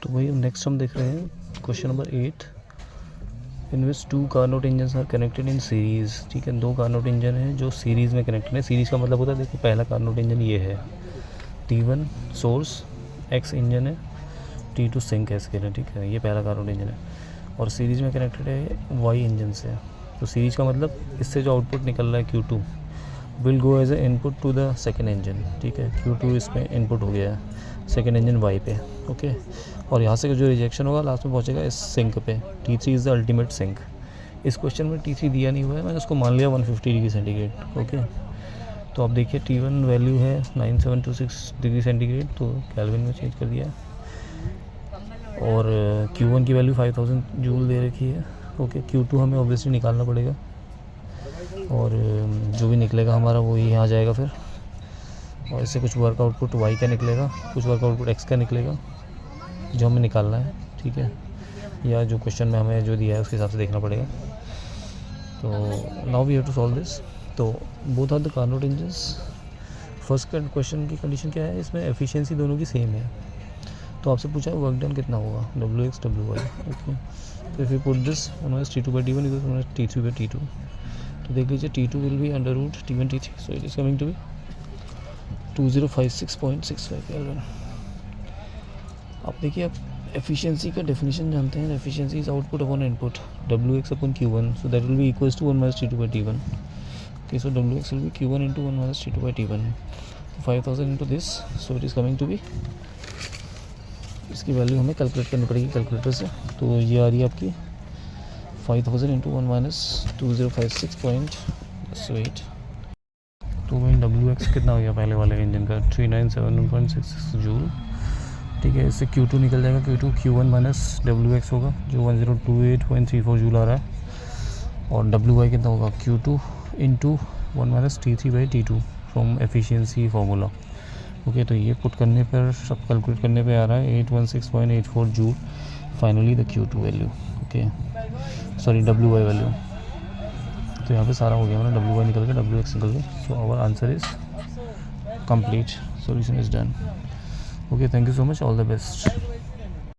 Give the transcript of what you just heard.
तो वही नेक्स्ट हम देख रहे हैं question number 8, in which 2 Carnot engine are connected in series. ठीक है, 2 कार्नोट इंजन हैं जो सीरीज़ में कनेक्टेड है। सीरीज़ का मतलब होता है, देखो पहला कार्नोट इंजन ये है, T1 सोर्स, X इंजन है, T2 सिंक है इसके लिए। ठीक है, ये पहला कार्नोट इंजन है और सीरीज़ में कनेक्टेड है Y इंजन से। तो सीरीज़ का मतलब इससे जो आउटपुट निकल रहा है Q2 will go as a input to the second engine. ठीक है, Q2 इसमें इनपुट हो गया है सेकेंड इंजन Y पे। ओके, और यहाँ से जो रिजेक्शन होगा लास्ट में पहुँचेगा इस सिंक पे। T3 is the ultimate sink. इस क्वेश्चन में T3 दिया नहीं हुआ है, मैंने उसको मान लिया 150 डिग्री सेंटीग्रेड। ओके, तो आप देखिए T1 वैल्यू है 9726 डिग्री सेंटीग्रेड, तो केल्विन में चेंज कर दिया है। और Q1 की वैल्यू 5000 जूल दे रखी है। ओके, Q2 हमें ऑब्वियसली निकालना पड़ेगा और जो भी निकलेगा हमारा वो यहाँ जाएगा फिर, और इससे कुछ वर्क आउटपुट Y का निकलेगा, कुछ वर्क आउटपुट X का निकलेगा जो हमें निकालना है। ठीक है, या जो क्वेश्चन में हमें जो दिया है उसके हिसाब से देखना पड़ेगा। तो now we have to solve this. तो both are the Carnot engines. First question की कंडीशन क्या है, इसमें एफिशिएंसी दोनों की सेम है। तो आपसे पूछा है वर्क डन कितना होगा, WX WY। ओके, तो if you put this 1 T2/T1 equals T3/T2, तो देख लीजिए T2 will be under root T1 T3, so it is coming to be 2056.65 kelvin. अब देखिए, आप एफिशिएंसी का डेफिनेशन जानते हैं, efficiency is output upon input WX upon Q1, so that will be equals to 1 T2/T1। Okay, so WX will be Q1 into 1 T2/T1, 5000 into this, so it is coming to B, इसकी value हमें calculate करनी पड़ेगी calculator से। तो ये आ रही है आपकी 5000 इंटू 1 2056.8। तो भाई WX कितना हो गया पहले वाले इंजन का, 3971.66 जूल। ठीक है, इससे Q2 निकल जाएगा, Q2 Q1 माइनस WX होगा जो 1028.34 जूल आ रहा है। और WY कितना होगा, Q2 into 1 T3/T2 from efficiency formula. Okay, तो ये पुट करने पर, सब कैलकुलेट करने पे आ रहा है 816.84 joule finally the Q2 value. Okay, sorry WY value. तो यहाँ पे सारा हो गया, मतलब WY निकल गया, WX निकल गया। So our answer is complete, solution is done. Okay, thank you so much, all the best.